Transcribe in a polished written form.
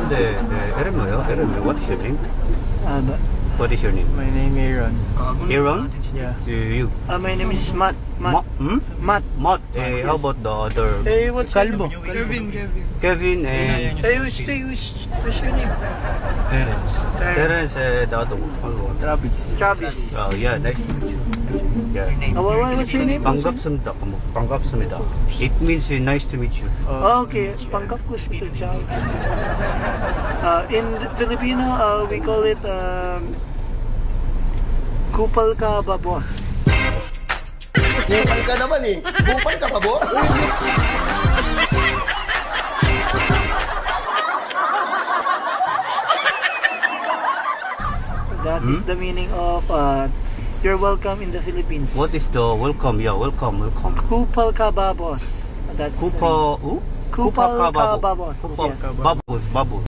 근데 이름 뭐예요? 이름 what is your name? But What is your name? my name is Aaron. Aaron? Yeah. You? My name is Matt. Matt. Matt. Matt. How about the other? Hey, what's Calvo. Kevin and Hey, what's your name? Terence. Terence. The other one. Travis. Travis. Oh yeah, nice to meet you. Yeah. What's your name? 반갑습니다. 반갑습니다. It means nice to meet you. Okay, panggap ko si Charles. In Filipino, we call it kupal ka ba, boss? Bupal ka naman eh. Bupal ka pa, boss? That is the meaning of you're welcome in the Philippines. What is the welcome? Yeah, welcome. Kupal ka ba, boss? That's Kupal Kupal ka ba, boss? Kupal Yes. babos.